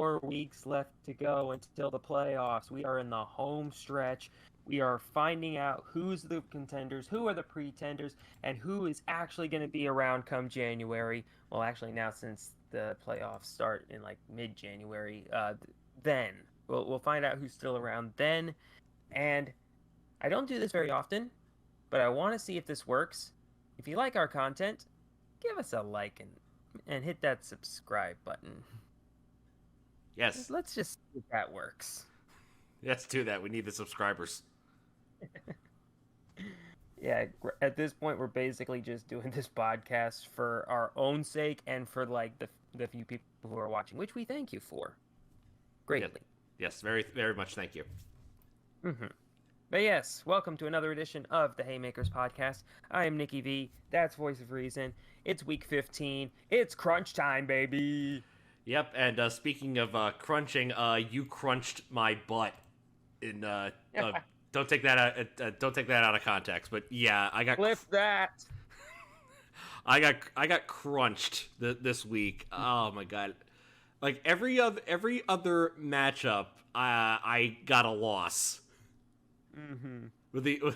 4 weeks left to go until the playoffs. We are in the home stretch. We are finding out who's the contenders, who are the pretenders, and who is actually going to be around come January. Well, actually, now since the playoffs start in like mid-January, then we'll find out who's still around then. And I don't do this very often, but I want to see if this works. If you like our content, give us a like and hit that subscribe button. Yes. Let's just see if that works. Let's do that. We need the subscribers. Yeah, at this point, we're basically just doing this podcast for our own sake and for like the few people who are watching, which we thank you for greatly. Yes, very, very much thank you. Mm-hmm. But yes, welcome to another edition of the Haymakers podcast. I am Nikki V. That's Voice of Reason. It's week 15. It's crunch time, baby. Yep, and speaking of crunching, you crunched my butt. Don't take that out of context. But yeah, I got Flip that. I got crunched this week. Oh my god! Like every other matchup, I got a loss. Mm-hmm.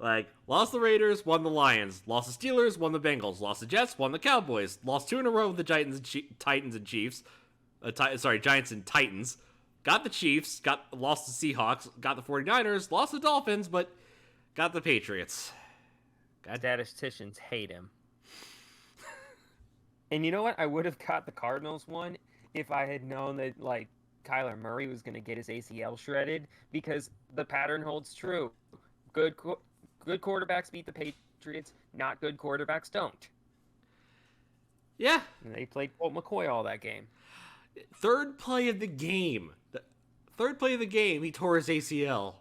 Like, lost the Raiders, won the Lions. Lost the Steelers, won the Bengals. Lost the Jets, won the Cowboys. Lost 2 in a row with the Titans and Chiefs. Giants and Titans. Got the Chiefs, lost the Seahawks, got the 49ers, lost the Dolphins, but got the Patriots. Statisticians hate him. And you know what? I would have got the Cardinals one if I had known that, like, Kyler Murray was going to get his ACL shredded, because the pattern holds true. Good quarterbacks beat the Patriots. Not good quarterbacks don't. Yeah. And they played Colt McCoy all that game. Third play of the game, he tore his ACL.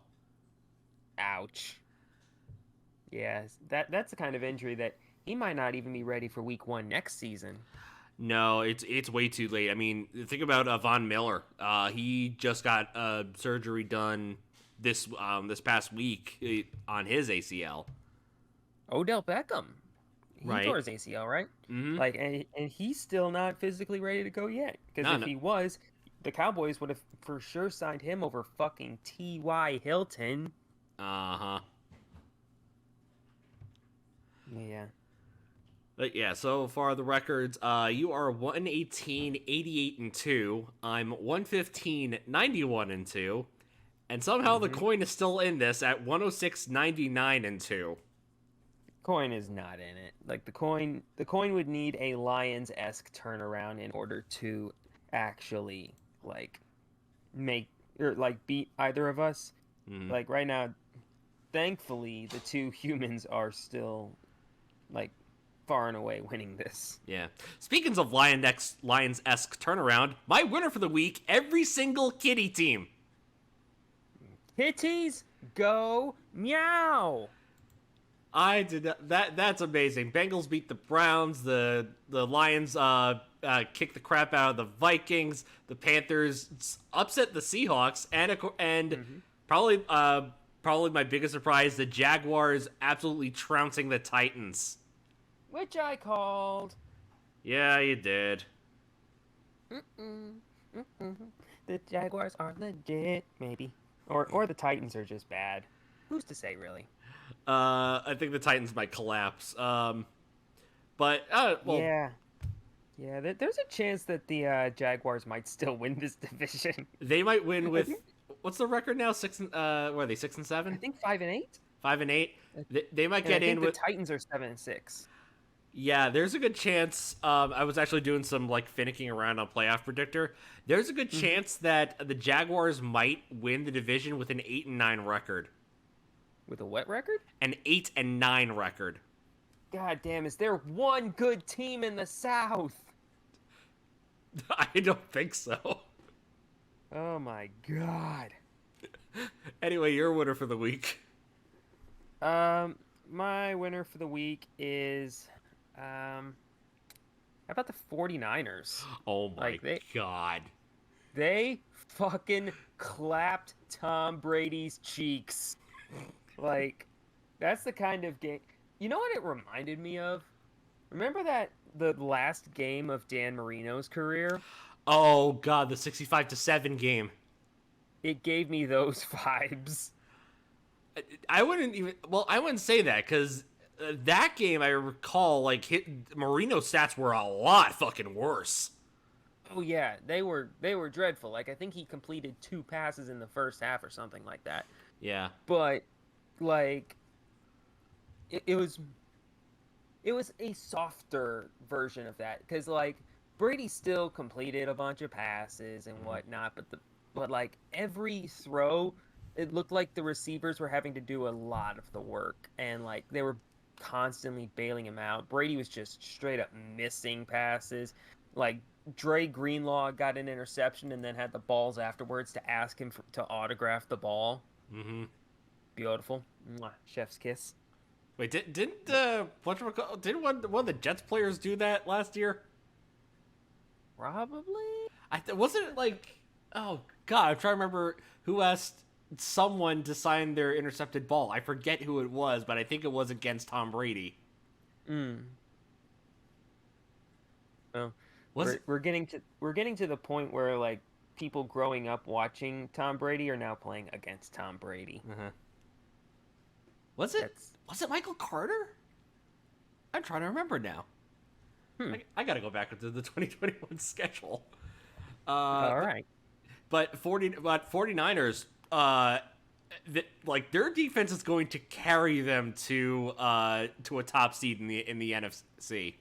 Ouch. Yeah, that's the kind of injury that he might not even be ready for week 1 next season. No, it's way too late. I mean, think about Von Miller. He just got surgery done this past week on his ACL. Odell Beckham. He tore his ACL, right? Mm-hmm. Like, and he's still not physically ready to go yet. Because if he was, the Cowboys would have for sure signed him over fucking T.Y. Hilton. Uh-huh. Yeah. But yeah, so far the records, you are 118, 88 and 2. I'm 115, 91 and 2. And somehow the coin is still in this at 106, 99 and 2. Coin is not in it. Like the coin would need a Lions-esque turnaround in order to actually like make or like beat either of us. Mm-hmm. Like right now, thankfully the two humans are still like far and away winning this. Yeah. Speaking of Lions-esque turnaround, my winner for the week, every single kitty team. Kitties go meow. I did that's amazing. Bengals beat the Browns. The Lions kicked the crap out of the Vikings. The Panthers upset the Seahawks, and probably my biggest surprise, the Jaguars absolutely trouncing the Titans. Which I called. Yeah, you did. The Jaguars are legit, maybe, or the Titans are just bad. Who's to say, really? I think the Titans might collapse. But yeah, there's a chance that the Jaguars might still win this division. They might win with what's the record now? 6 and what are they? 6 and 7? I think 5 and 8. 5 and 8. They might get in with the Titans are 7 and 6. Yeah, there's a good chance. I was actually doing some like finicking around on Playoff Predictor. There's a good chance that the Jaguars might win the division with an 8 and 9 record. With a what record? An 8 and 9 record. God damn, is there one good team in the South? I don't think so. Oh my god. Anyway, your winner for the week. My winner for the week is how about the 49ers? Oh my god. They fucking clapped Tom Brady's cheeks. Like, that's the kind of game. You know what it reminded me of? Remember the last game of Dan Marino's career? Oh god, the 65-7 game. It gave me those vibes. I wouldn't even. Well, I wouldn't say that because that game I recall Marino's stats were a lot fucking worse. Oh yeah, they were dreadful. Like I think he completed 2 passes in the first half or something like that. Yeah. But like it was a softer version of that because like Brady still completed a bunch of passes and Mm-hmm. whatnot, but like every throw, it looked like the receivers were having to do a lot of the work and like they were constantly bailing him out. Brady was just straight up missing passes. Like Dre Greenlaw got an interception and then had the balls afterwards to ask him to autograph the ball. Mm-hmm. Beautiful. Mwah. Chef's kiss. Wait, didn't didn't one of the Jets players do that last year? Probably. Wasn't it like, oh god, I'm trying to remember who asked someone to sign their intercepted ball. I forget who it was, but I think it was against Tom Brady. Mm. Oh, Was it? we're getting to the point where like people growing up watching Tom Brady are now playing against Tom Brady. Uh-huh. Was it? That's Was it Michael Carter? I'm trying to remember now. hmm. I gotta go back into the 2021 schedule. All right. But 49ers, like their defense is going to carry them to a top seed in the NFC.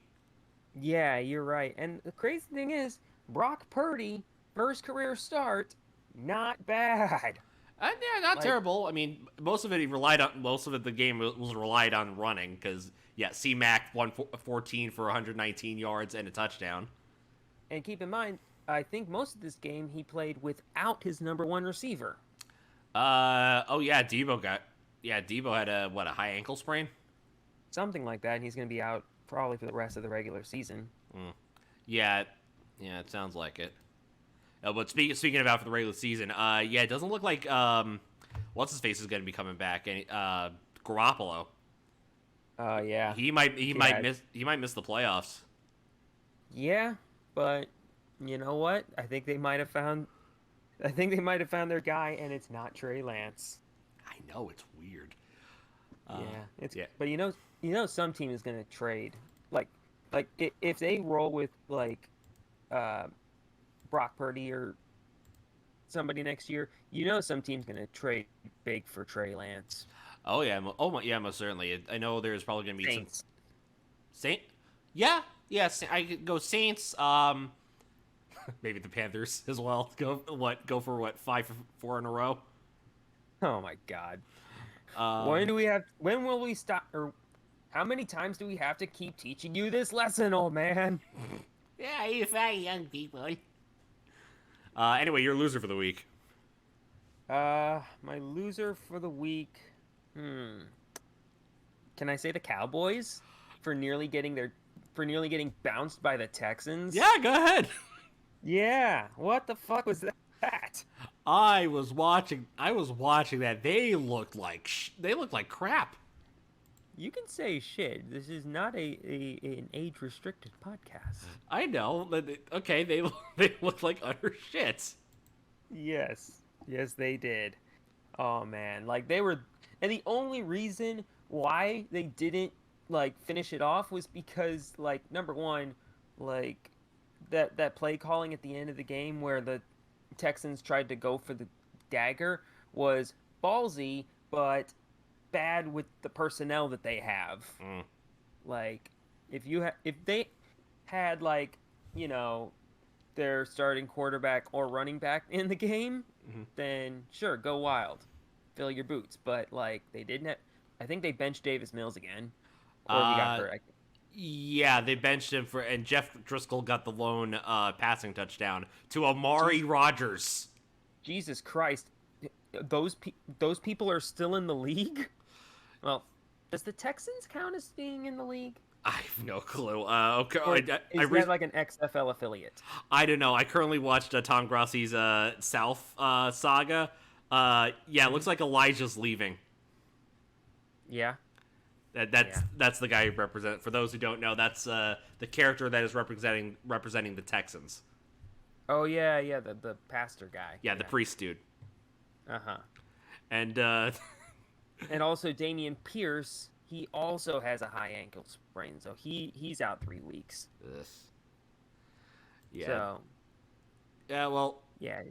Yeah, you're right. And the crazy thing is, Brock Purdy, first career start, not bad. Yeah, not Like, terrible. I mean, most of it. The game was relied on running because yeah, C-Mac won 14 for 119 yards and a touchdown. and keep in mind, I think most of this game he played without his number one receiver. Oh yeah, Debo had a high ankle sprain. Something like that, and he's going to be out probably for the rest of the regular season. Mm. Yeah, yeah, it sounds like it. But speaking about for the regular season, yeah, it doesn't look like what's his face is going to be coming back. And Garoppolo, Yeah. he might miss the playoffs. Yeah, but you know what? I think they might have found their guy, and it's not Trey Lance. I know it's weird. Yeah, it's Yeah. but some team is gonna trade if they roll with like uh Brock Purdy or somebody next year. Some team's gonna trade big for Trey Lance. Oh yeah. Yeah. Most certainly. I know there's probably going to be some Saints. Saint. Yeah. Yeah. I could go Saints. Maybe the Panthers as well. Go for what 5-4 in a row. Oh my God. Um, When will we stop? Or how many times do we have to keep teaching you this lesson, old man? yeah, you fat young people. Anyway, your loser for the week. My loser for the week. Can I say the Cowboys for nearly getting bounced by the Texans? Yeah, go ahead. Yeah. What the fuck was that? I was watching that. They looked like crap. You can say shit. This is not an age restricted podcast. I know. Okay, they look like utter shit. Yes. Yes, they did. Oh man, like they were, and the only reason why they didn't like finish it off was because like number one, like that play calling at the end of the game where the Texans tried to go for the dagger was ballsy, but bad with the personnel that they have. Mm. Like if they had like their starting quarterback or running back in the game, Mm-hmm. then sure, go wild, fill your boots. But like they didn't. I think they benched Davis Mills again, or he got hurt. Yeah, they benched him and Jeff Driscoll got the lone passing touchdown to Amari Rogers. Jesus Christ, those people are still in the league. Well, does the Texans count as being in the league? I have no clue. Okay, Or is that like an XFL affiliate? I don't know. I currently watched Tom Grossi's South saga. Yeah, it looks like Elijah's leaving. Yeah. That's the guy who represent. For those who don't know, that's the character that is representing the Texans. Oh yeah, yeah, the pastor guy. Yeah, the priest dude. Uh-huh. And And also Damian Pierce, he also has a high ankle sprain, so he's out 3 weeks. ugh. Yeah. So Yeah, well, yeah,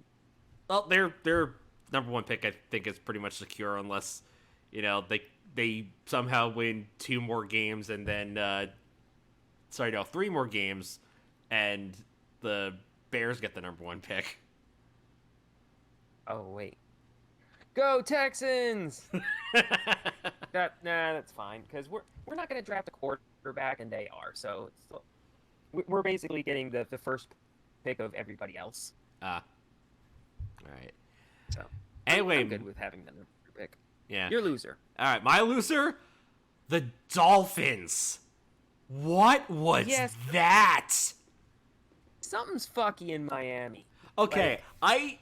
their number one pick I think is pretty much secure unless, they somehow win 2 more games and then three more games and the Bears get the number one pick. oh wait, go Texans! That's fine because we're not gonna draft a quarterback and they are, so we're basically getting the first pick of everybody else. Ah, all right. So Anyway, I'm good with having the number pick. yeah. You're loser. All right, my loser, the Dolphins. What was Yes. that? Something's fucky in Miami. Okay, I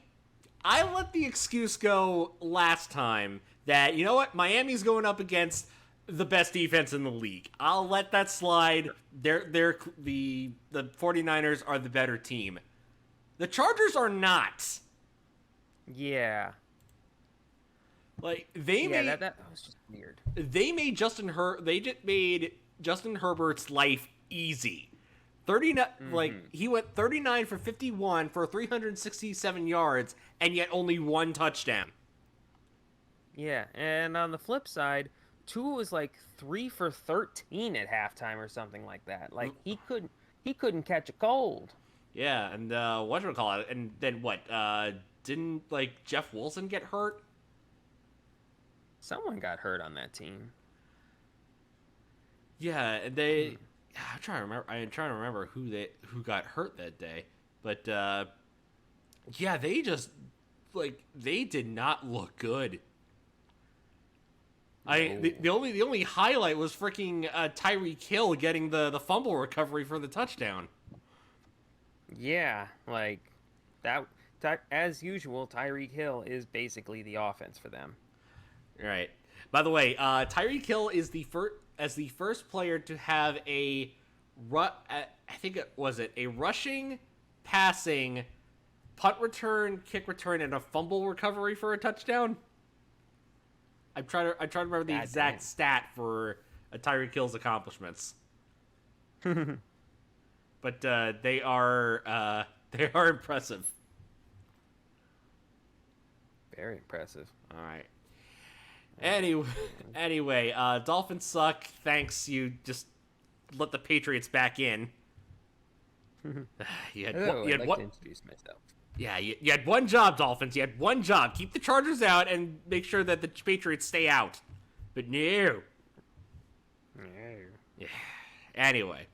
let the excuse go last time that, you know what, Miami's going up against the best defense in the league. I'll let that slide. The 49ers are the better team. The Chargers are not. Yeah. Like That was just weird. they made Justin Herbert's life easy. 39 he went 39 for 51 for 367 yards and yet only 1 touchdown. Yeah, and on the flip side, Tua was like 3 for 13 at halftime or something like that. Like he couldn't catch a cold. Yeah, and whatchamacallit, and then what? Didn't Jeff Wilson get hurt? Someone got hurt on that team. Yeah, and they. I'm trying to remember who got hurt that day, but yeah, they just they did not look good. No. The only highlight was freaking Tyreek Hill getting the fumble recovery for the touchdown. Yeah, like that. As usual, Tyreek Hill is basically the offense for them. Right. By the way, Tyreek Hill is the first player to have a rushing, passing, punt return, kick return, and a fumble recovery for a touchdown. I'm trying to remember the exact stat for Tyreek Hill's accomplishments. But they are impressive. Very impressive. All right. Anyway, Dolphins suck. Thanks, you just let the Patriots back in. you had to introduce myself. Yeah, you had one job, Dolphins. You had one job: keep the Chargers out and make sure that the Patriots stay out. But no. Yeah. Anyway,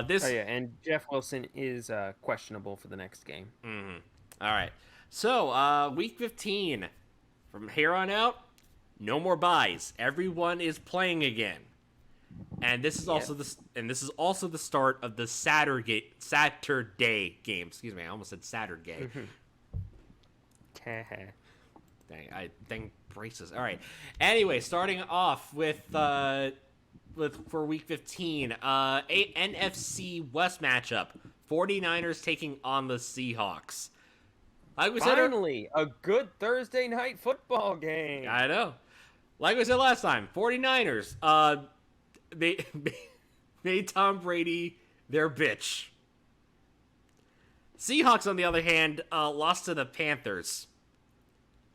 this. Oh yeah, and Jeff Wilson is questionable for the next game. Mm-hmm. All right. So, week 15. From here on out, no more buys. Everyone is playing again. And this is also the start of the Saturday game. Excuse me, I almost said Saturday. Dang braces. All right. Anyway, starting off with for week 15, a NFC West matchup. 49ers taking on the Seahawks. Finally, a good Thursday night football game. I know. Like we said last time, 49ers, they made Tom Brady their bitch. Seahawks, on the other hand, lost to the Panthers.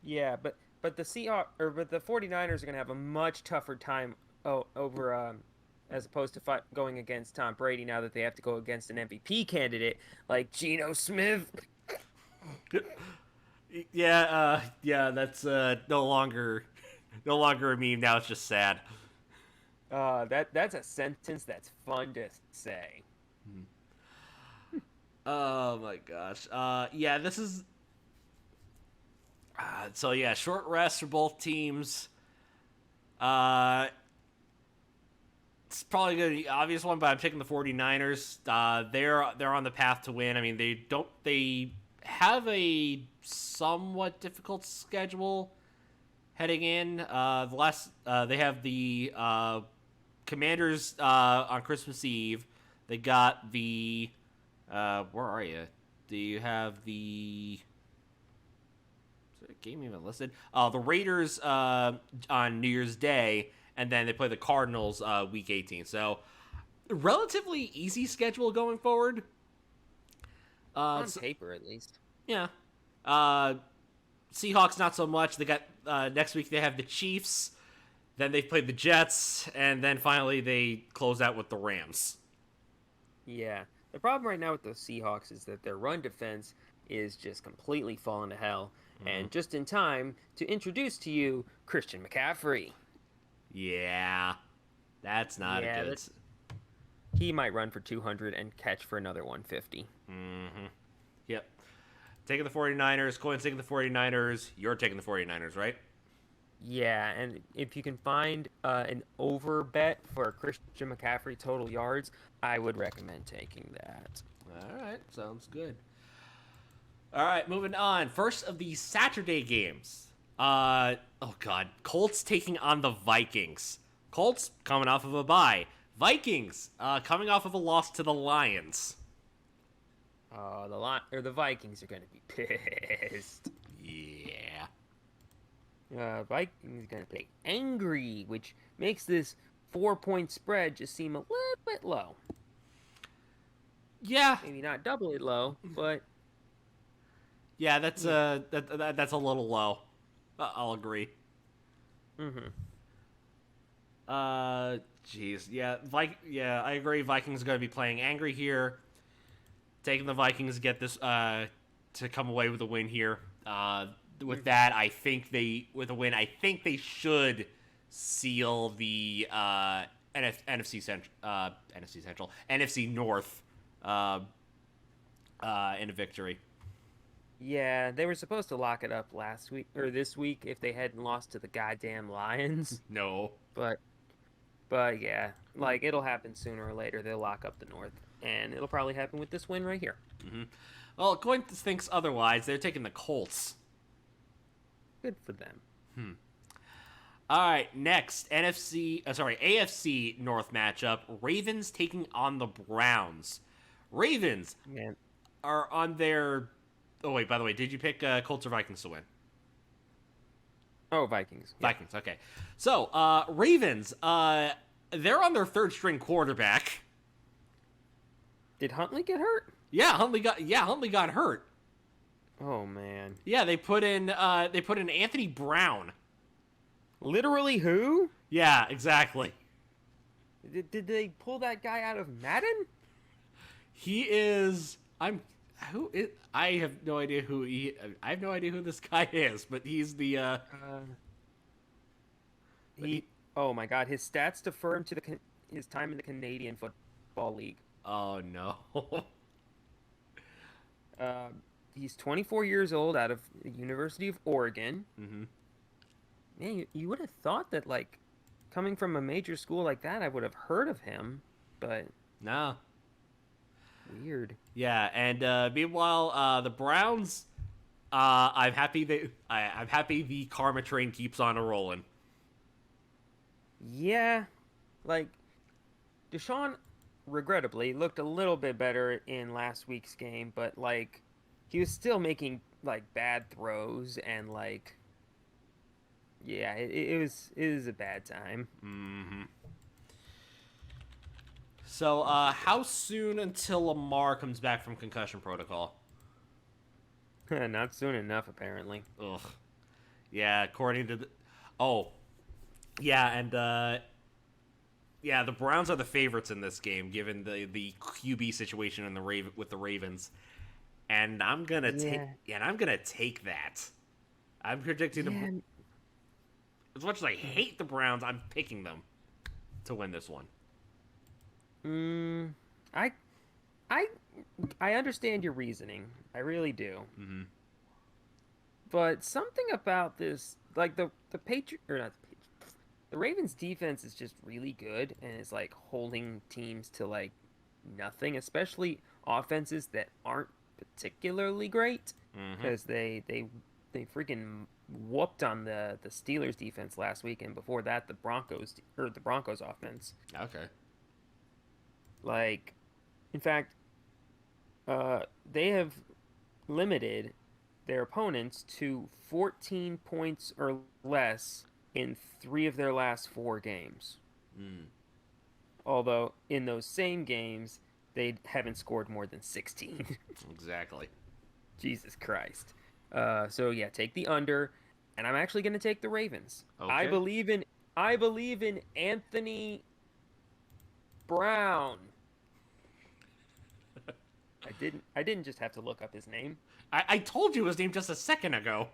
Yeah, but the 49ers are going to have a much tougher time over as opposed to going against Tom Brady now that they have to go against an MVP candidate like Geno Smith. Yeah, that's no longer a meme. Now it's just sad. That's a sentence that's fun to say. Oh my gosh. Yeah, this is. So yeah, short rest for both teams. It's probably gonna be the obvious one, but I'm picking the 49ers. They're on the path to win. I mean, they have a somewhat difficult schedule heading in. They have the Commanders on Christmas Eve. They got the where are you? Do you have the... Is there a game even listed? The Raiders on New Year's Day, and then they play the Cardinals week 18. So, relatively easy schedule going forward. On paper, at least. Yeah. Seahawks, not so much. They got next week they have the Chiefs, then they play the Jets, and then finally they close out with the Rams. Yeah. The problem right now with the Seahawks is that their run defense is just completely fallen to hell. And just in time to introduce to you Christian McCaffrey. Yeah. That's not a good... He might run for 200 and catch for another 150. Mm-hmm. Yep. Taking the 49ers. Coin's taking the 49ers. You're taking the 49ers, right? Yeah, and if you can find an over bet for Christian McCaffrey total yards, I would recommend taking that. All right. Sounds good. All right, moving on. First of the Saturday games. Oh, God. Colts taking on the Vikings. Colts coming off of a bye. Vikings coming off of a loss to the Lions. The Vikings are going to be pissed. Yeah. Vikings are going to be angry, which makes this 4-point spread just seem a little bit low. Yeah. Maybe not doubly low, but... Yeah, that's that's a little low. I'll agree. Mm-hmm. Jeez. Yeah, I agree. Vikings are going to be playing angry here. Taking the Vikings to get this to come away with a win here. With that, I think they should seal the NFC North in a victory. Yeah, they were supposed to lock it up last week or this week if they hadn't lost to the goddamn Lions. No. But yeah, like it'll happen sooner or later. They'll lock up the North, and it'll probably happen with this win right here. Mm-hmm. Well, Coin thinks otherwise. They're taking the Colts. Good for them. All right, next AFC North matchup: Ravens taking on the Browns. Ravens are on their. Oh wait, by the way, did you pick Colts or Vikings to win? Oh, Vikings. Yeah. Vikings, okay. So, Ravens, they're on their third string quarterback. Did Huntley get hurt? Yeah, Huntley got hurt. Oh man. Yeah, they put in Anthony Brown. Literally who? Yeah, exactly. Did they pull that guy out of Madden? He is I have no idea who this guy is, but he's the oh my god, his stats defer him to his time in the Canadian Football League. Oh no. He's 24 years old, out of the University of Oregon. Mm-hmm. Man, you would have thought that, like, coming from a major school like that, I would have heard of him, but no. Weird. Yeah, and meanwhile, the Browns. I'm happy the karma train keeps on a rolling. Yeah, like Deshaun, regrettably, looked a little bit better in last week's game, but like he was still making like bad throws and like, yeah, it was a bad time. Mm-hmm. So, how soon until Lamar comes back from concussion protocol? Not soon enough, apparently. Ugh. Yeah, according to yeah, and yeah, the Browns are the favorites in this game, given the QB situation in with the Ravens, and I'm gonna take that. I'm predicting them. As much as I hate the Browns, I'm picking them to win this one. I understand your reasoning. I really do. Mm-hmm. But something about this, like the Ravens defense is just really good and is like holding teams to like nothing, especially offenses that aren't particularly great, because they freaking whooped on the Steelers defense last week, and before that the Broncos offense. Okay. Like, in fact, they have limited their opponents to 14 points or less in 3 of their last 4 games. Mm. Although in those same games, they haven't scored more than 16. Exactly. Jesus Christ. So yeah, take the under, and I'm actually going to take the Ravens. Okay. I believe in Anthony Brown. I didn't just have to look up his name. I told you his name just a second ago.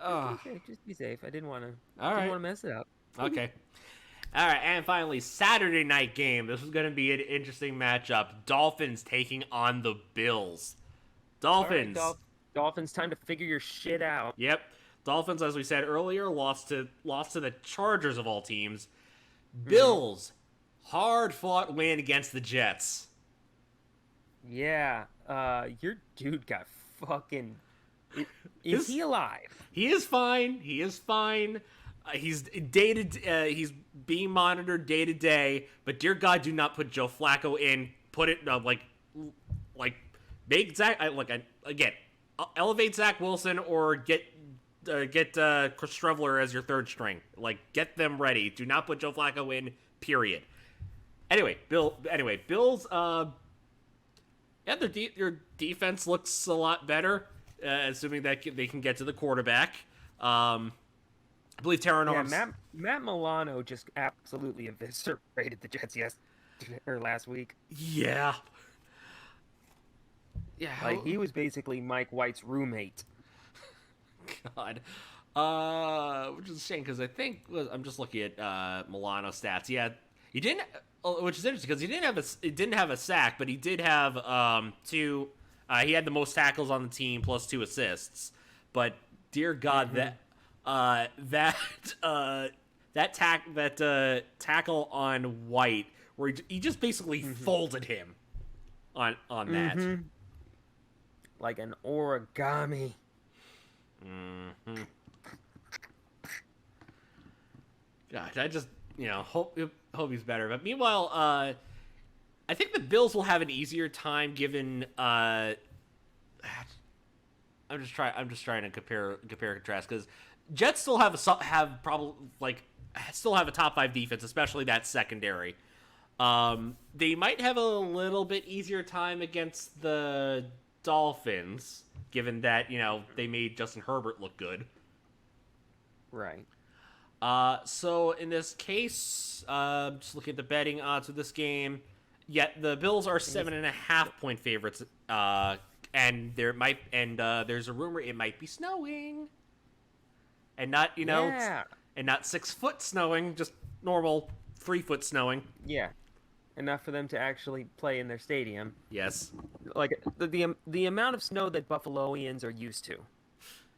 Okay, just be safe. I didn't want All right. to mess it up. Okay. All right, and finally, Saturday night game. This is going to be an interesting matchup. Dolphins taking on the Bills. Dolphins. All right, Dolphins, time to figure your shit out. Yep. Dolphins, as we said earlier, lost to the Chargers of all teams. Bills, hard-fought win against the Jets. Yeah, your dude got fucking... Is he alive? He is fine. He is fine. He's he's being monitored day to day. But dear God, do not put Joe Flacco in. Put it make Zach again. Elevate Zach Wilson or get Chris Streveler as your third string. Like, get them ready. Do not put Joe Flacco in. Period. Anyway, Bills. Yeah, their defense looks a lot better, assuming that they can get to the quarterback. I believe Terran Arms. Matt Milano just absolutely eviscerated the Jets last week. Yeah. Yeah. Like, he was basically Mike White's roommate. God. Which is a shame because I think I'm just looking at Milano stats. Yeah, he didn't. Which is interesting because he didn't have a sack, but he did have 2. He had the most tackles on the team plus 2 assists. But dear God, that tackle on White where he just basically folded him on that. Like an origami. Gosh, I just hope he's better. But meanwhile, I think the Bills will have an easier time given. I'm just trying to compare and contrast because Jets still have still have a top 5 defense, especially that secondary. They might have a little bit easier time against the Dolphins, given that they made Justin Herbert look good. Right. So in this case, just looking at the betting odds for this game, the Bills are 7.5 point favorites. And there's a rumor it might be snowing, and not and not 6 foot snowing, just normal 3 foot snowing. Yeah, enough for them to actually play in their stadium. Yes, like the amount of snow that Buffaloians are used to.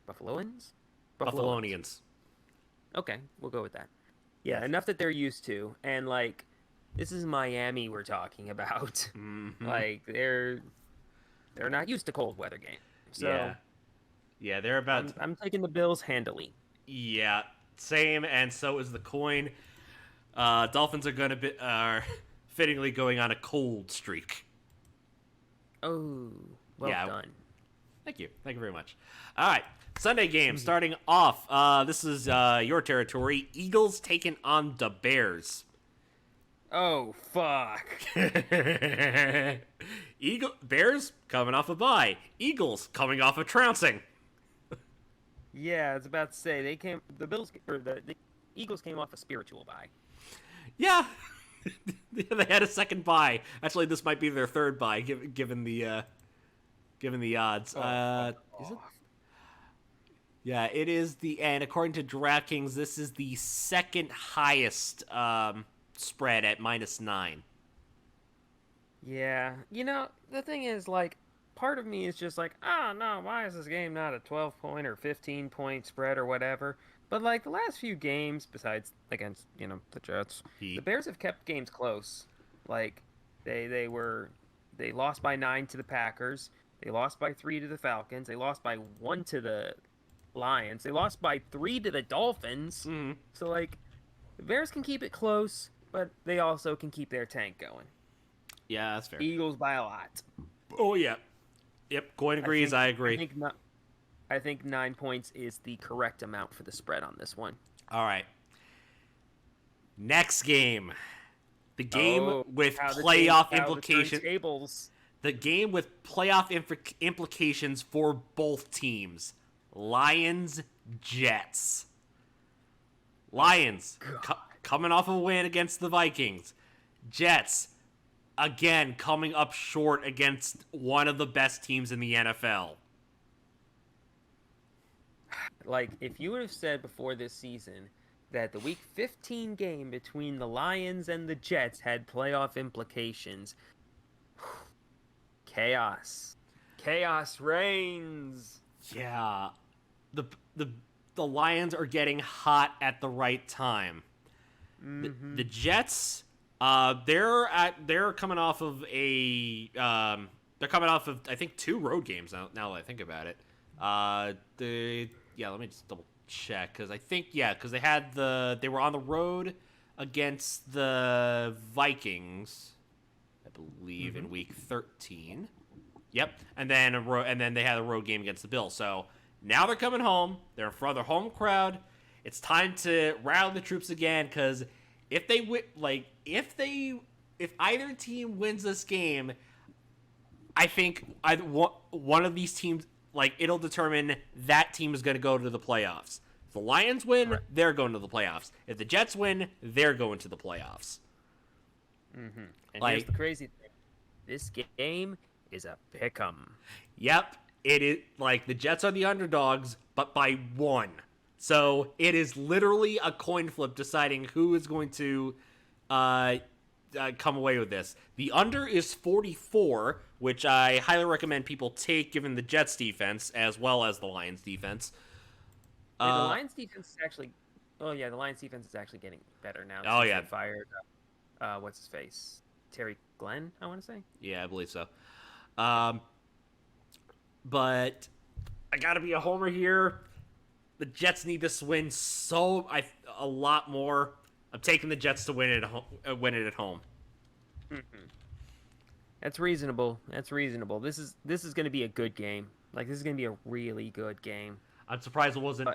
Buffalonians. Okay, we'll go with that. Yeah, enough that they're used to, and like, this is Miami we're talking about. Like they're not used to cold weather games. So yeah, they're about. I'm taking the Bills handily. Yeah, same, and so is the coin. Dolphins are fittingly going on a cold streak. Oh, well done. Thank you very much. All right, Sunday game starting off. This is your territory. Eagles taking on the Bears. Oh fuck. Bears coming off a bye. Eagles coming off a trouncing. Yeah, I was about to say the Eagles came off a spiritual bye. Yeah, they had a second bye. Actually, this might be their third bye, given the odds. Is it? Yeah, it is and according to DraftKings, this is the second highest spread at -9. Yeah, the thing is, like, part of me is just like, oh no, why is this game not a 12-point or 15-point spread or whatever? But like the last few games, besides against the Jets, the Bears have kept games close. Like they lost by 9 to the Packers, they lost by 3 to the Falcons, they lost by 1 to the Lions, they lost by 3 to the Dolphins. So like, the Bears can keep it close, but they also can keep their tank going. Yeah, that's fair. Eagles by a lot. Oh yeah. Yep. Coin agrees. I agree. I think 9 points is the correct amount for the spread on this one. All right. Next game. The game with playoff implications. The game with playoff implications for both teams. Lions, Jets. Lions coming off a win against the Vikings. Jets, again, coming up short against one of the best teams in the NFL. Like, if you would have said before this season that the Week 15 game between the Lions and the Jets had playoff implications, chaos. Chaos reigns. Yeah. The Lions are getting hot at the right time. Mm-hmm. The Jets, they're coming off of I think 2 road games now that I think about it. Let me just double check because they were on the road against the Vikings, I believe, in Week 13. Yep, and then they had a road game against the Bills. So now they're coming home. They're in front of their home crowd. It's time to rally the troops again because if either team wins this game, I think one of these teams, it'll determine that team is going to go to the playoffs. If the Lions win, they're going to the playoffs. If the Jets win, they're going to the playoffs. Mm-hmm. And here's the crazy thing: this game is a pick'em. Yep, it is. The Jets are the underdogs, but by 1. So it is literally a coin flip deciding who is going to come away with this. The under is 44, which I highly recommend people take given the Jets defense as well as the Lions defense. The Lions defense is actually... Oh, yeah, the Lions defense is actually getting better now. Oh, yeah. They fired... what's his face? Terry Glenn, I want to say? Yeah, I believe so. But I gotta be a homer here. The Jets need this win a lot more. I'm taking the Jets to win it at home. Mm-hmm. That's reasonable. This is going to be a good game. This is going to be a really good game. I'm surprised it wasn't.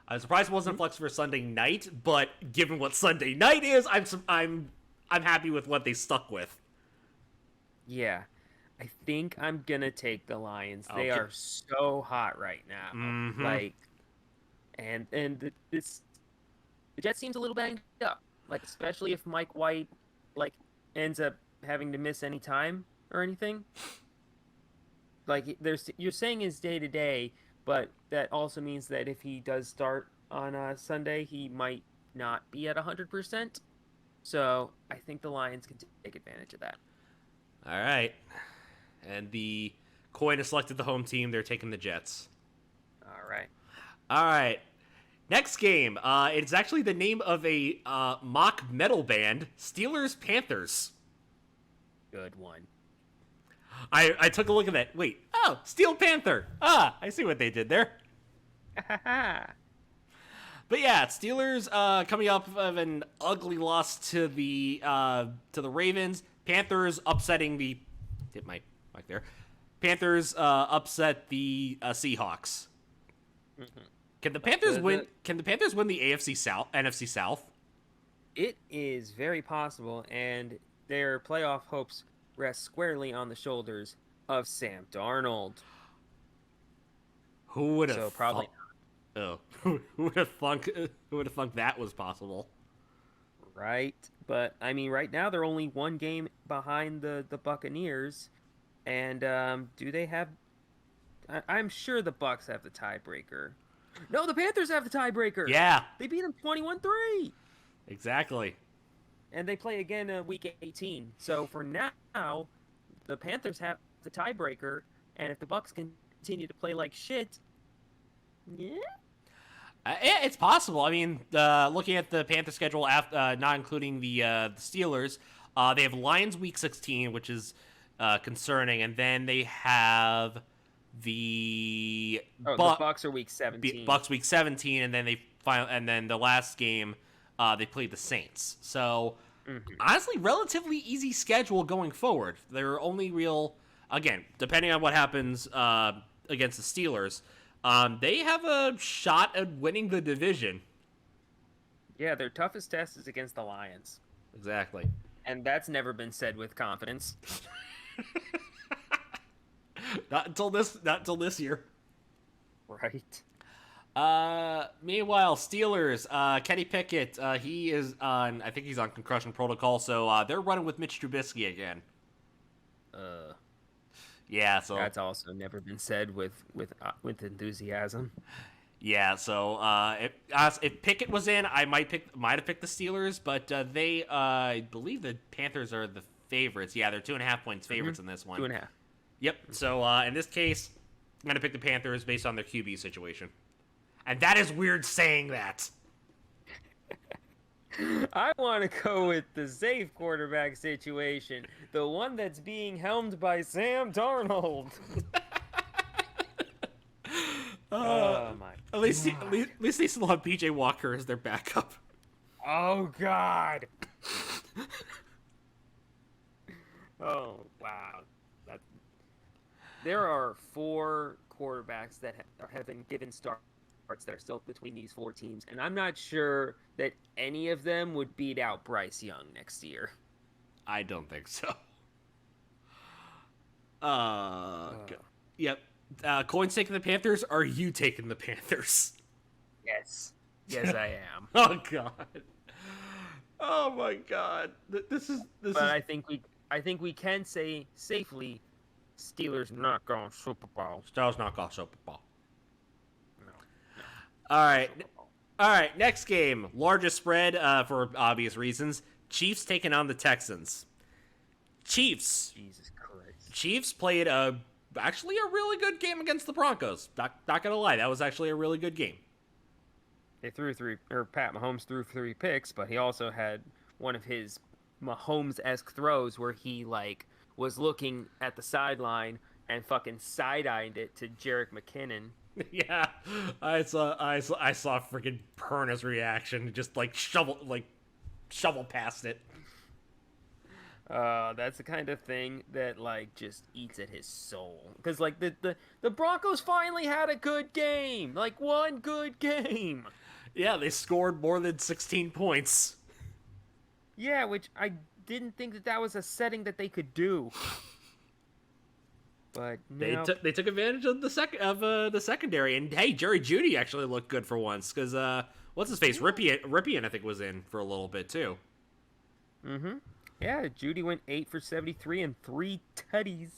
I'm surprised it wasn't flexed for Sunday night. But given what Sunday night is, I'm happy with what they stuck with. Yeah, I think I'm gonna take the Lions. Okay. They are so hot right now. Mm-hmm. The Jets seems a little banged up. Especially if Mike White ends up having to miss any time or anything. You're saying his day to day, but that also means that if he does start on Sunday, he might not be at 100%. So I think the Lions can take advantage of that. All right, and the coin has selected the home team. They're taking the Jets. All right. Next game. It's actually the name of a mock metal band, Steelers Panthers. Good one. I took a look at that. Wait. Oh, Steel Panther. I see what they did there. But yeah, Steelers coming up of an ugly loss to the Ravens. Panthers upsetting the... Hit my mic there. Panthers upset the Seahawks. Mm-hmm. Can the Panthers win? Can the Panthers win the NFC South? It is very possible, and their playoff hopes rest squarely on the shoulders of Sam Darnold. Who would have? So probably not. Oh, who would have thunk? Who would have thunk that was possible? Right, but I mean, right now they're only 1 game behind the Buccaneers, and do they have? I'm sure the Bucs have the tiebreaker. No, the Panthers have the tiebreaker. Yeah. They beat them 21-3. Exactly. And they play again week 18. So for now, the Panthers have the tiebreaker, and if the Bucs continue to play like shit, yeah. It's possible. I mean, looking at the Panther schedule, not including the Steelers, they have Lions week 16, which is concerning, and then they have the the Bucs are week 17. Bucs week 17, and then the last game they played the Saints. So honestly, relatively easy schedule going forward. Their only real again, depending on what happens against the Steelers, they have a shot at winning the division. Yeah, their toughest test is against the Lions. Exactly. And that's never been said with confidence. Not until this year. Right. Meanwhile, Steelers, Kenny Pickett, he is on, I think he's on concussion protocol, so they're running with Mitch Trubisky again. Yeah, so That's also never been said with enthusiasm. yeah, so if Pickett was in, I might have picked the Steelers, but they I believe the Panthers are the favorites. Yeah, they're 2.5 points favorites in this one. 2.5. Yep. So in this case, I'm gonna pick the Panthers based on their QB situation, and that is weird saying that. I want to go with the safe quarterback situation, the one that's being helmed by Sam Darnold. Oh my! At least they still have PJ Walker as their backup. Oh God! Oh wow! There are 4 quarterbacks that have been given starts that are still between these 4 teams, and I'm not sure that any of them would beat out Bryce Young next year. I don't think so. Yep. Coin's taking the Panthers. Are you taking the Panthers? Yes. Yes, I am. Oh God. Oh my God. This is. But I think we can say safely, Steelers not going Super Bowl. Steelers not going Super Bowl. No. All right. Next game, largest spread for obvious reasons. Chiefs taking on the Texans. Chiefs. Jesus Christ. Chiefs played actually a really good game against the Broncos. Not gonna lie, that was actually a really good game. They Pat Mahomes threw 3 picks, but he also had one of his Mahomes-esque throws where he was looking at the sideline and fucking side-eyed it to Jerick McKinnon. Yeah, I saw freaking Perna's reaction, just shovel past it. That's the kind of thing that just eats at his soul. Because the Broncos finally had a good game, one good game. Yeah, they scored more than 16 points. Yeah, which I didn't think that was a setting that they could do. But they took advantage of the secondary, and hey, Jerry Jeudy actually looked good for once because what's his face, Ripien I think was in for a little bit too. Mm-hmm. Yeah, Jeudy went 8 for 73 and 3 tutties.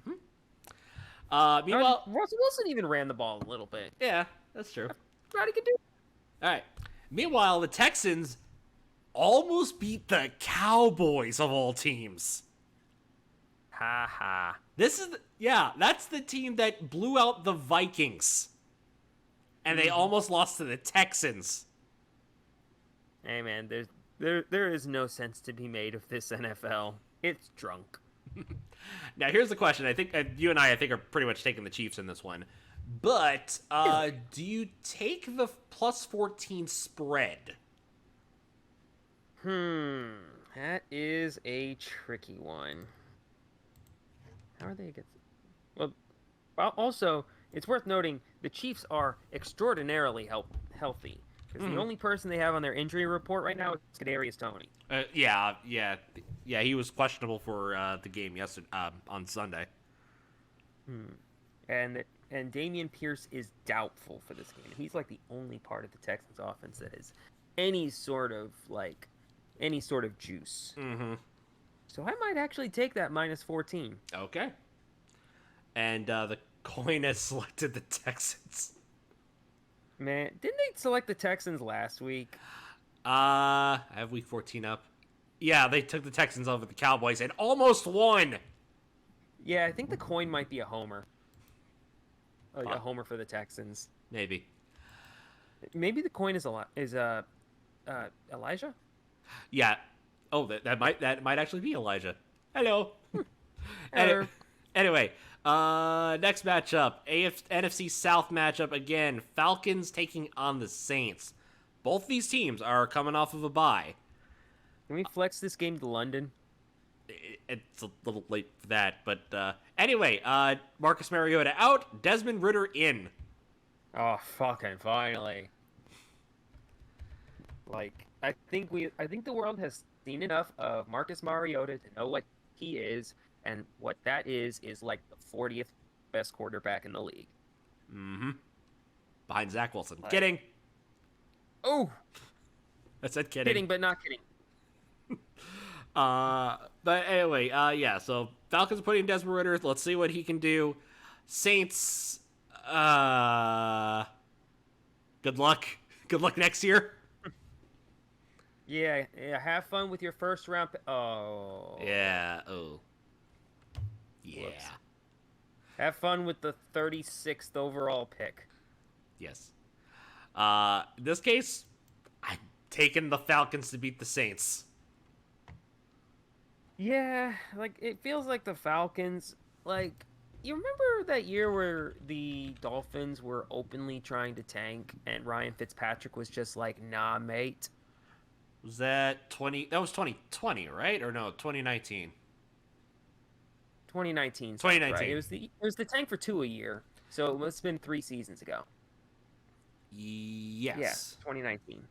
Mm-hmm. Meanwhile, Russell Wilson even ran the ball a little bit. Yeah, that's true. Glad he could do. All right. Meanwhile, the Texans almost beat the Cowboys of all teams. Ha ha. That's the team that blew out the Vikings. And they almost lost to the Texans. Hey man, there is no sense to be made of this NFL. It's drunk. Now here's the question. I think you and I are pretty much taking the Chiefs in this one. But do you take the plus 14 spread? That is a tricky one. How are they against? Well, also, it's worth noting the Chiefs are extraordinarily healthy. Because the only person they have on their injury report right now is Kadarius Toney. Yeah, he was questionable for the game yesterday on Sunday. And Dameon Pierce is doubtful for this game. He's the only part of the Texans offense that has any sort of juice. Mm-hmm. So I might actually take that minus 14. Okay. And the coin has selected the Texans. Man, didn't they select the Texans last week? I have week 14 up. Yeah, they took the Texans over the Cowboys and almost won. Yeah, I think the coin might be a homer. A homer for the Texans. Maybe the coin is Elijah? Yeah. Oh, that might actually be Elijah. Hello. Hello. Anyway, next matchup, NFC South matchup again. Falcons taking on the Saints. Both these teams are coming off of a bye. Can we flex this game to London? it's a little late for that. But anyway, Marcus Mariota out, Desmond Ridder in. Oh, fucking finally. Like, I think the world has seen enough of Marcus Mariota to know what he is, and what that is like the 40th best quarterback in the league. Mm-hmm. Behind Zach Wilson. Like, Kidding. oh, I said kidding. kidding, but not kidding. But anyway, yeah. So Falcons are putting Desmond Ridder. Let's see what he can do. Saints. Good luck. Good luck next year. Yeah, have fun with your first round. Oh. Yeah. Oh. Yeah. Whoops. Have fun with the 36th overall pick. Yes. In this case, I'm taking the Falcons to beat the Saints. Yeah, like it feels like the Falcons. Like, you remember that year where the Dolphins were openly trying to tank, and Ryan Fitzpatrick was just like, "Nah, mate." Was that 20? That was 2020, right? Or no, 2019. 2019. 2019. Right? It was the tank for 2 a year, so it must have been 3 seasons ago. Yes. Yeah, 2019.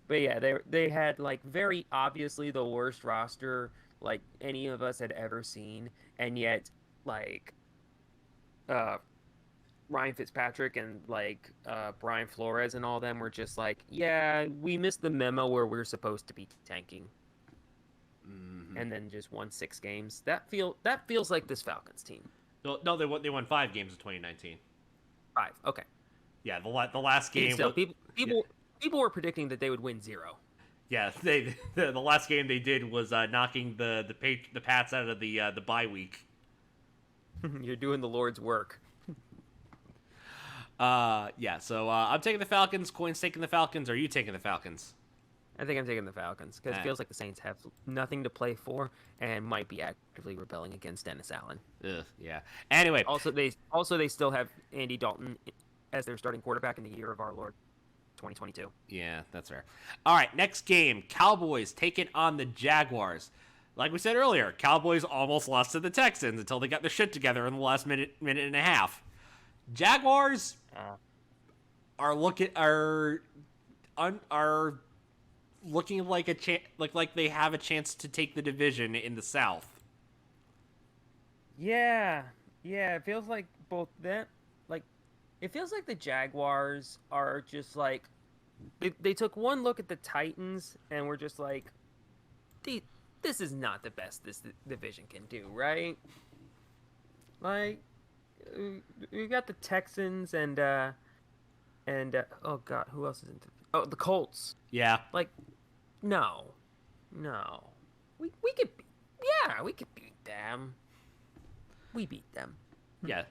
But yeah, they had like very obviously the worst roster like any of us had ever seen, and yet like Ryan Fitzpatrick and like Brian Flores and all them were just like, yeah, we missed the memo where we're supposed to be tanking, and then just won 6 games. That feels like this Falcons team. No, they won 5 games in 2019. 5, okay. Yeah, the last game. Still, people were predicting that they would win 0. Yeah, the last game they did was knocking the Pats out of the bye week. You're doing the Lord's work. Yeah. So I'm taking the Falcons. Coin's taking the Falcons. Are you taking the Falcons? I think I'm taking the Falcons because it feels like the Saints have nothing to play for and might be actively rebelling against Dennis Allen. Ugh, yeah. Anyway. Also they still have Andy Dalton as their starting quarterback in the year of our Lord 2022. Yeah, that's fair. All right, next game. Cowboys taking on the Jaguars. Like we said earlier, Cowboys almost lost to the Texans until they got their shit together in the last minute and a half. Jaguars are looking like like they have a chance to take the division in the South. Yeah, it feels like both them. Like, it feels like the Jaguars are just like they took one look at the Titans and were just like, this is not the best this division can do, right? Like, we got the Texans and oh god, who else is in? The Colts. Yeah. Like, no, we could we could beat them. We beat them. Yeah.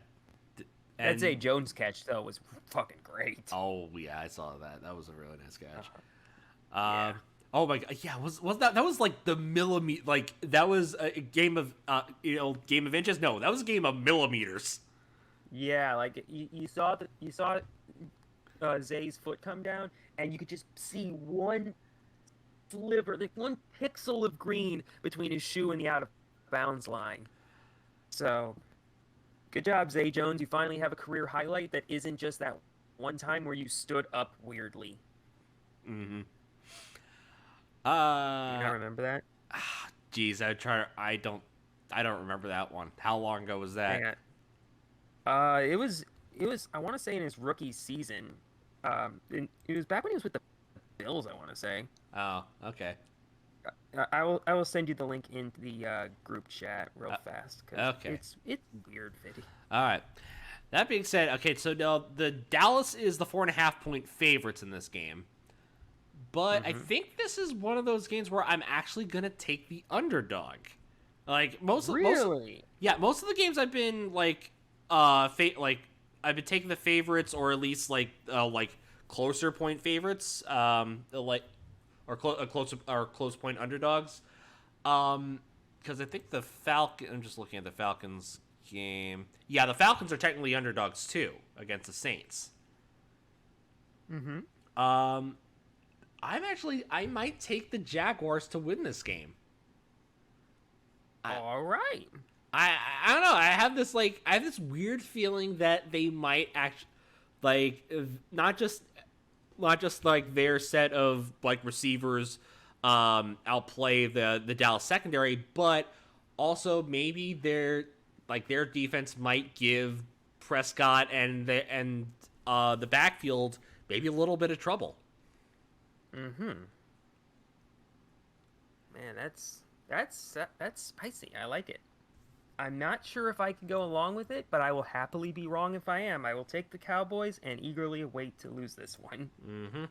That Zay Jones catch though was fucking great. Oh yeah, I saw that. That was a really nice catch. Yeah. Oh my god, yeah. Was that was like the millimeter? Like that was a game of game of inches? No, that was a game of millimeters. Yeah, like you saw Zay's foot come down, and you could just see one sliver, like one pixel of green between his shoe and the out of bounds line. So, good job, Zay Jones. You finally have a career highlight that isn't just that one time where you stood up weirdly. Mm-hmm. You not remember that? Geez, I don't remember that one. How long ago was that? It was. I want to say in his rookie season. It was back when he was with the Bills. I want to say. Oh, okay. I will send you the link into the group chat real fast. Okay. It's weird, Viddy. All right. That being said, okay, so now the Dallas is the 4.5 point favorites in this game, but I think this is one of those games where I'm actually gonna take the underdog. Like most of the games I've been like I've been taking the favorites or at least like closer point favorites, close point underdogs. Because I think the Falcons. I'm just looking at the Falcons game. Yeah, the Falcons are technically underdogs too against the Saints. Mm-hmm. I might take the Jaguars to win this game. I, All right. I don't know. I have this weird feeling that they might actually not just like their set of like receivers outplay the Dallas secondary, but also maybe their defense might give Prescott and the backfield maybe a little bit of trouble. Mm-hmm. Man, that's spicy. I like it. I'm not sure if I can go along with it, but I will happily be wrong if I am. I will take the Cowboys and eagerly await to lose this one. Mm-hmm.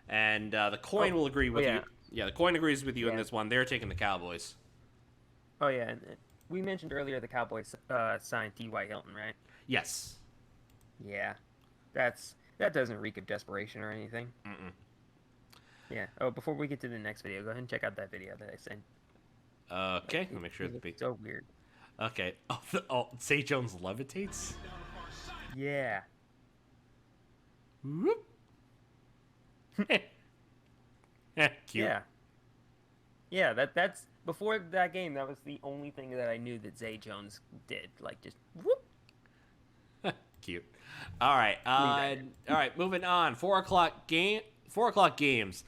And the coin will agree with yeah. you. Yeah, the coin agrees with you in Yeah. this one. They're taking the Cowboys. Oh yeah, and we mentioned earlier the Cowboys signed T.Y. Hilton, right? Yes. Yeah, that doesn't reek of desperation or anything. Mm-mm. Yeah. Oh, before we get to the next video, go ahead and check out that video that I sent. Okay, let me make sure It the looks so weird. Okay. Say Jones levitates. Yeah. Whoop. Cute. Yeah. Yeah. That's before that game. That was the only thing that I knew that Zay Jones did. Like just whoop. Cute. All right. All right. Moving on. 4:00 game. 4:00 games.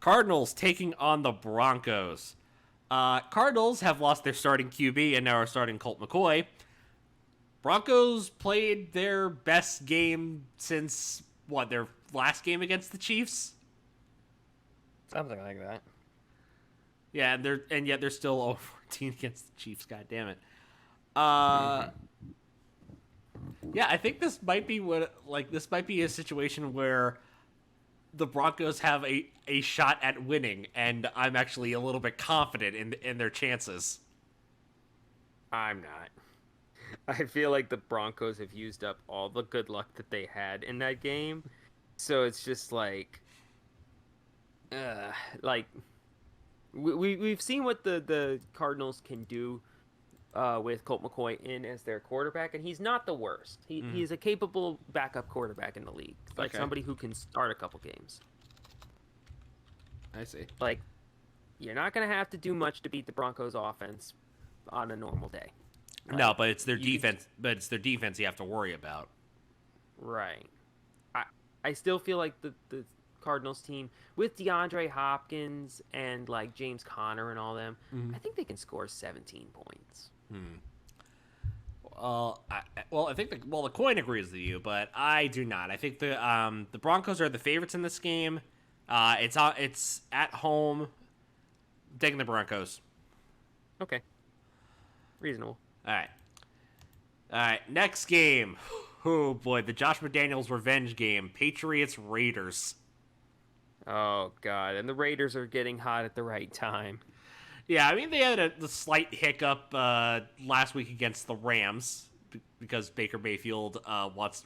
Cardinals taking on the Broncos. Cardinals have lost their starting QB and now are starting Colt McCoy. Broncos played their best game since their last game against the Chiefs. Something like that. Yeah, and yet they're still 0-14 against the Chiefs. God damn it. Yeah, I think this might be a situation where the Broncos have a shot at winning, and I'm actually a little bit confident in their chances. I'm not. I feel like the Broncos have used up all the good luck that they had in that game, so it's just like we've seen what the Cardinals can do with Colt McCoy in as their quarterback, and he's not the worst. He's a capable backup quarterback in the league, like somebody who can start a couple games. I see. Like, you're not gonna have to do much to beat the Broncos offense on a normal day. No, but it's their defense. But it's their defense you have to worry about. Right. I still feel like the Cardinals team with DeAndre Hopkins and like James Conner and all them, I think they can score 17 points. I think the coin agrees with you, but I do not. I think the Broncos are the favorites in this game. It's at home. I'm taking the Broncos. Okay. Reasonable. All right. Next game. Oh boy, the Josh McDaniels revenge game. Patriots Raiders. Oh god, and the Raiders are getting hot at the right time. Yeah, I mean they had a slight hiccup last week against the Rams because Baker Mayfield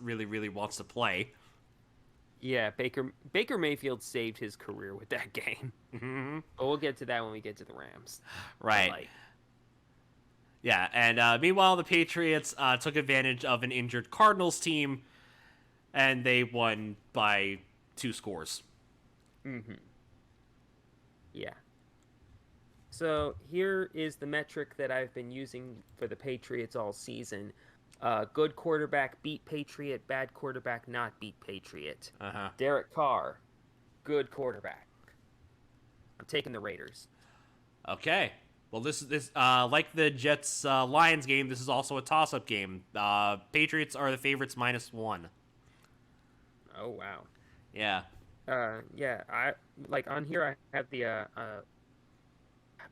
really wants to play. Yeah, Baker Mayfield saved his career with that game. Mm-hmm. But we'll get to that when we get to the Rams. Right. Yeah, and meanwhile the Patriots took advantage of an injured Cardinals team, and they won by 2 scores. Mm-hmm. Yeah. So here is the metric that I've been using for the Patriots all season. Good quarterback beat Patriot, bad quarterback not beat Patriot. Derek Carr, good quarterback. I'm taking the Raiders. Okay. Well, this like the Jets Lions game. This is also a toss-up game. Patriots are the favorites -1. Oh wow. Yeah. Yeah. I like on here. I have the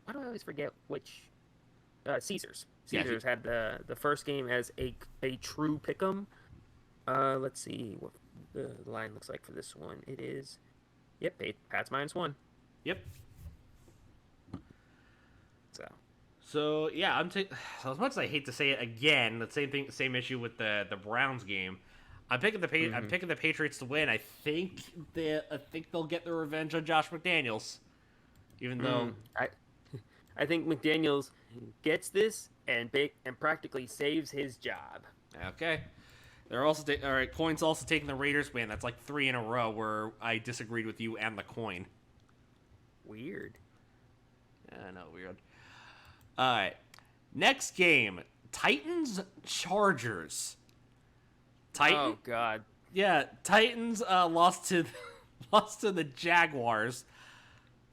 why do I always forget which? Caesars. Caesars had the first game as a true pick'em. Let's see what the line looks like for this one. It is, yep, Pats -1. Yep. So yeah, so as much as I hate to say it again, the same issue with the Browns game. I'm picking I'm picking the Patriots to win. I think they'll get their revenge on Josh McDaniels, even though I think McDaniels gets this and practically saves his job. Okay. They're also all right. Coin's also taking the Raiders win. That's like 3 in a row where I disagreed with you and the coin. Weird. I know, weird. All right. Next game, Titans Chargers. Oh God. Yeah, Titans lost to lost to the Jaguars.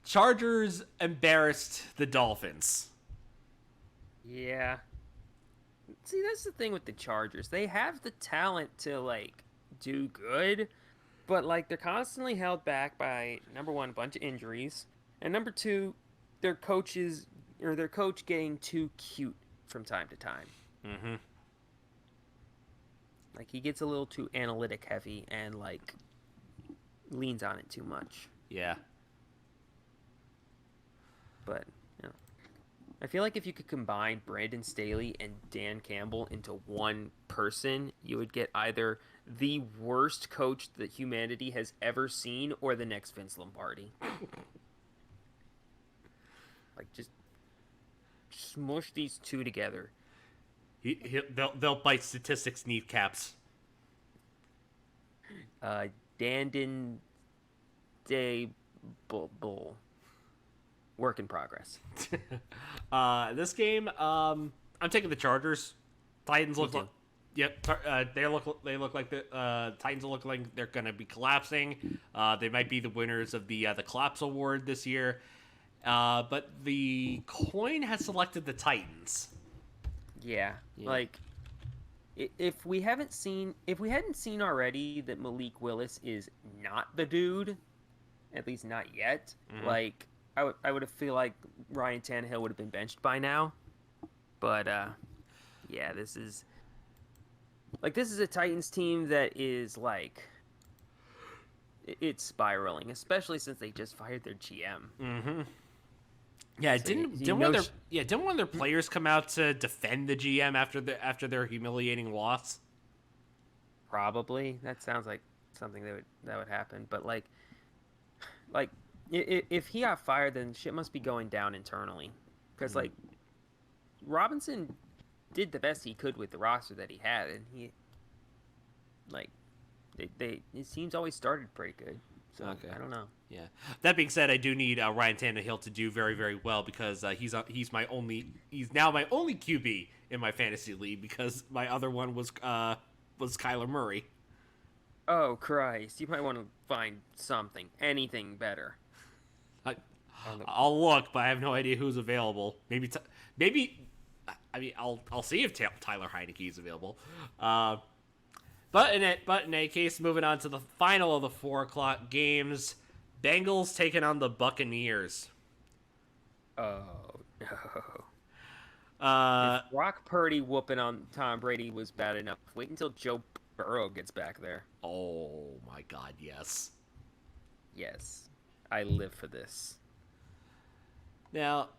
Chargers embarrassed the Dolphins. Yeah. See, that's the thing with the Chargers. They have the talent to like do good, but like they're constantly held back by number one, a bunch of injuries, and number two, their coaches or their coach getting too cute from time to time. Mm-hmm. Like he gets a little too analytic heavy and like leans on it too much. Yeah. But you know, I feel like if you could combine Brandon Staley and Dan Campbell into one person, you would get either the worst coach that humanity has ever seen or the next Vince Lombardi. Like just smush these two together. They'll bite statistics kneecaps. Dandin Day Bull. Work in progress. This game, I'm taking the Chargers. Titans look like, yep. They look like the Titans look like they're gonna be collapsing. They might be the winners of the Collapse Award this year. But the coin has selected the Titans. Yeah. Like if we hadn't seen already that Malik Willis is not the dude, at least not yet. Mm-hmm. Like I would feel like Ryan Tannehill would have been benched by now. But yeah, this is a Titans team that is like it's spiraling, especially since they just fired their GM. Mm-hmm. Yeah, so didn't one of their players come out to defend the GM after their humiliating loss? Probably. That sounds like something that would happen. But like if he got fired, then shit must be going down internally. Because like Robinson did the best he could with the roster that he had, and he like his teams always started pretty good. So okay. I don't know. Yeah. That being said, I do need Ryan Tannehill to do very, very well because he's now my only QB in my fantasy league because my other one was Kyler Murray. Oh Christ! You might want to find anything better. I'll look, but I have no idea who's available. Maybe. I mean, I'll see if Tyler Heineke is available. But in any case, moving on to the final of the 4:00 games, Bengals taking on the Buccaneers. Oh no! If Brock Purdy whooping on Tom Brady was bad enough, wait until Joe Burrow gets back there. Oh my God! Yes. Yes, I live for this. Now,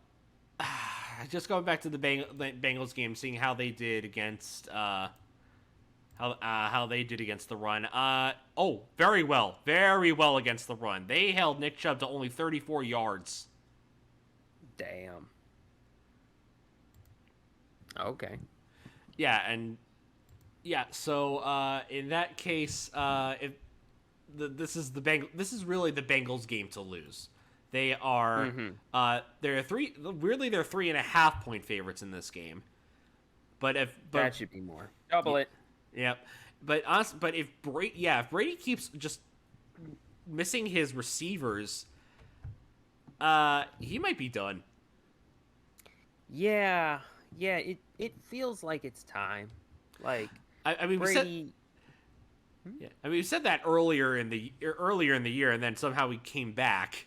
just going back to the Bengals game, seeing how they did against how they did against the run. Very well against the run. They held Nick Chubb to only 34 yards. Damn. Okay. So in that case, this is really the Bengals game to lose. They are they're 3.5 point favorites in this game. But that should be more. Double it. Yep. But if Brady keeps just missing his receivers, he might be done. Yeah. It feels like it's time. Like I mean, Brady. We said that earlier in the year, and then somehow he came back.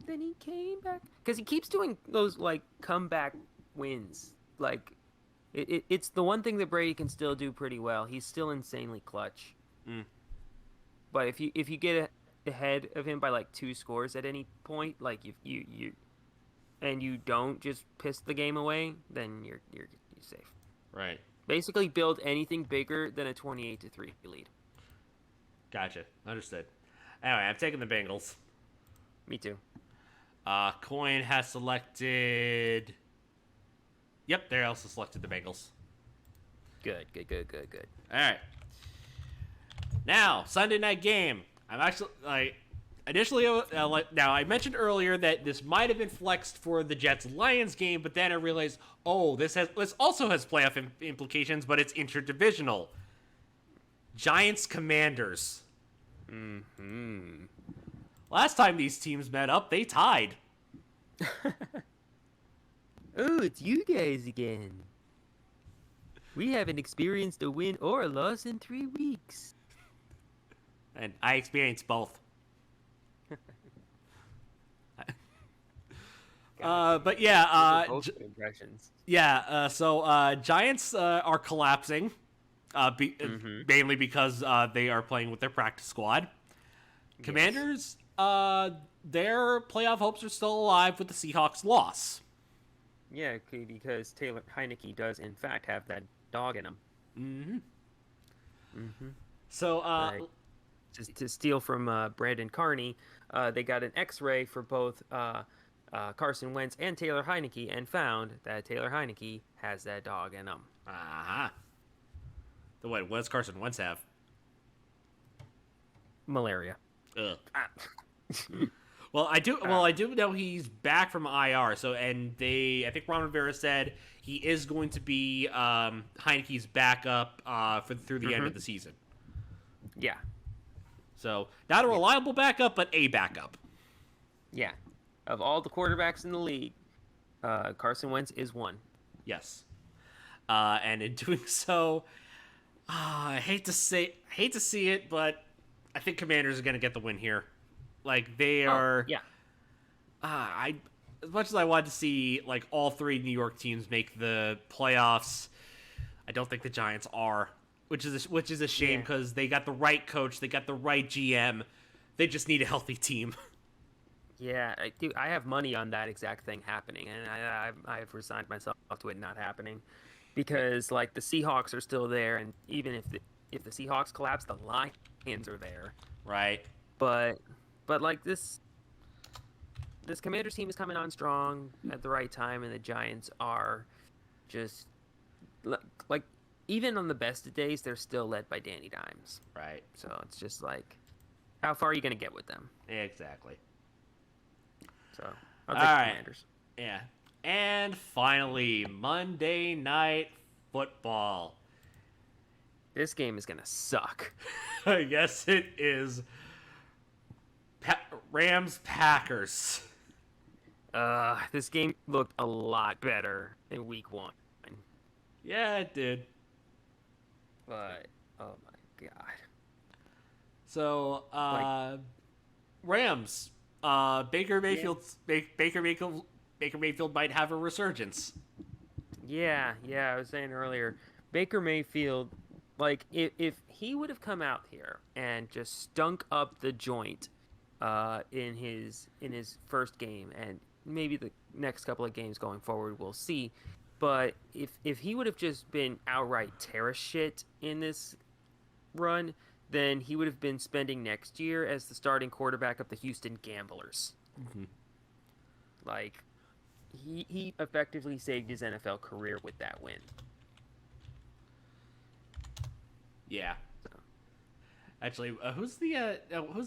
Then he came back because he keeps doing those like comeback wins. Like it's the one thing that Brady can still do pretty well. He's still insanely clutch. But if you get ahead of him by like 2 scores at any point, like if you and you don't just piss the game away, then you're safe. Right. Basically, build anything bigger than a 28-3 lead. Gotcha. Understood. Anyway, I'm taking the Bengals. Me too. Coin has selected. Yep, they also selected the Bengals. Good. All right. Now, Sunday night game. I'm actually like, initially, now I mentioned earlier that this might have been flexed for the Jets-Lions game, but then I realized, this also has playoff implications, but it's interdivisional. Giants-Commanders. Mm-hmm. Last time these teams met up, they tied. Oh, it's you guys again. We haven't experienced a win or a loss in 3 weeks. And I experienced both. But yeah, impressions. Yeah, so Giants are collapsing, mainly because they are playing with their practice squad. Commanders, their playoff hopes are still alive with the Seahawks' loss. Yeah, because Taylor Heineke does, in fact, have that dog in him. So, just to steal from Brandon Carney, they got an X-ray for both Carson Wentz and Taylor Heineke and found that Taylor Heineke has that dog in him. So what does Carson Wentz have? Malaria. Ugh. Well, I do know he's back from IR. So, I think Ron Rivera said he is going to be Heineke's backup through the end of the season. Yeah. So, not a reliable backup, but a backup. Yeah. Of all the quarterbacks in the league, Carson Wentz is one. Yes. And in doing so, I hate to see it, but I think Commanders are going to get the win here. Like, they are... Yeah. As much as I wanted to see, like, all three New York teams make the playoffs, I don't think the Giants are, which is a shame because they got the right coach, they got the right GM. They just need a healthy team. Yeah, I have money on that exact thing happening, and I've resigned myself to it not happening, because like the Seahawks are still there, and even if the Seahawks collapse, the Lions are there. Right. But like this Commanders team is coming on strong at the right time, and the Giants are just like even on the best of days, they're still led by Danny Dimes. Right. So it's just like, how far are you going to get with them? Exactly. So I'll take the Commanders. Yeah. And finally, Monday Night Football. This game is going to suck. Yes, it is. Rams-Packers. This game looked a lot better in week 1. Yeah, it did. But, oh my god. So, Rams. Baker Mayfield might have a resurgence. Yeah, I was saying earlier, Baker Mayfield, like, if he would have come out here and just stunk up the joint in his first game, and maybe the next couple of games going forward, we'll see. But if he would have just been outright terrorist shit in this run, then he would have been spending next year as the starting quarterback of the Houston Gamblers. Mm-hmm. Like, he effectively saved his NFL career with that win. Yeah. So. Actually, who's the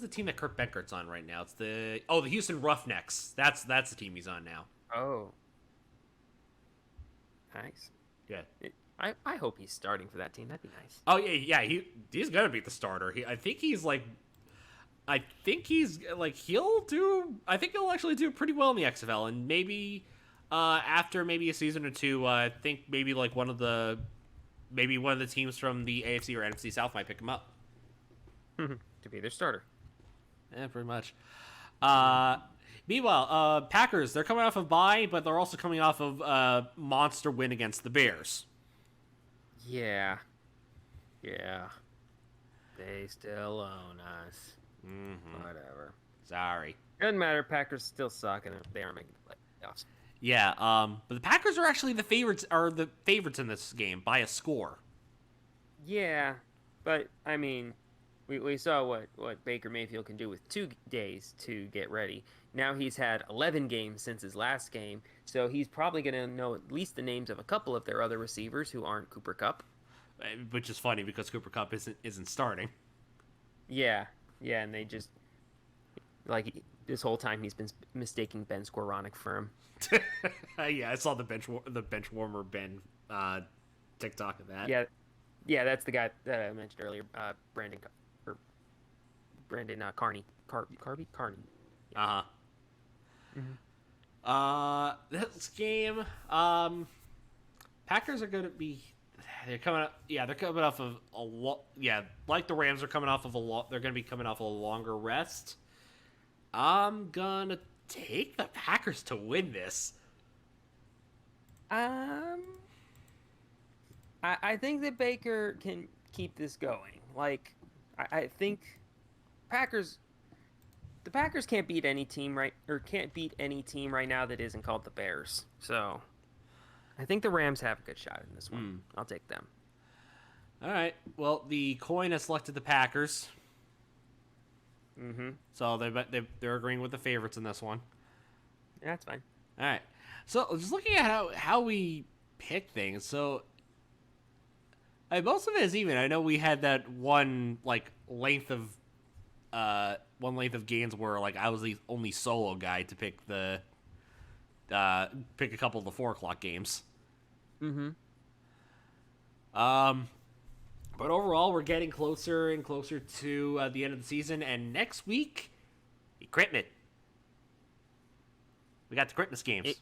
team that Kurt Benkert's on right now? It's the Houston Roughnecks. That's the team he's on now. Oh. Nice. Yeah. I hope he's starting for that team. That'd be nice. Oh yeah. He's gonna be the starter. I think he'll actually do pretty well in the XFL, and maybe after maybe a season or two, I think maybe like one of the teams from the AFC or NFC South might pick him up to be their starter. Yeah, pretty much. Meanwhile, Packers, they're coming off of bye, but they're also coming off of a monster win against the Bears. Yeah. They still own us. Mm-hmm. Whatever. Sorry. Doesn't matter. Packers still suck, and they aren't making the playoffs. Yeah. But the Packers are actually the favorites in this game by a score. Yeah, but I mean, we saw what Baker Mayfield can do with 2 days to get ready. Now he's had 11 games since his last game, so he's probably going to know at least the names of a couple of their other receivers who aren't Cooper Kupp. Which is funny because Cooper Kupp isn't starting. Yeah, and they just Like this whole time, he's been mistaking Ben Skowronek for him. Yeah, I saw the bench warmer Ben TikTok of that. Yeah, yeah, that's the guy that I mentioned earlier, or Brandon Carney, Carney. Uh huh. Mm-hmm. This game, Packers are going to be. They're coming up. Yeah, they're coming off of a lot. Yeah, like the Rams are coming off of a lot. They're going to be coming off a longer rest. I'm gonna take the Packers to win this. I think that Baker can keep this going. Like, I think Packers. The Packers can't beat any team can't beat any team right now that isn't called the Bears. So, I think the Rams have a good shot in this one. I'll take them. All right. Well, the coin has selected the Packers. Mm-hmm. So they're agreeing with the favorites in this one. Yeah, that's fine. All right. So just looking at how we pick things. So most of it is even. I know we had that one length of games where I was the only solo guy to pick pick a couple of the 4 o'clock games. Mm-hmm. But overall, we're getting closer and closer to the end of the season, and next week, equipment. We got the Christmas games.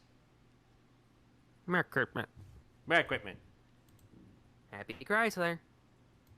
Merry Christmas. Merry equipment. Happy Chrysler.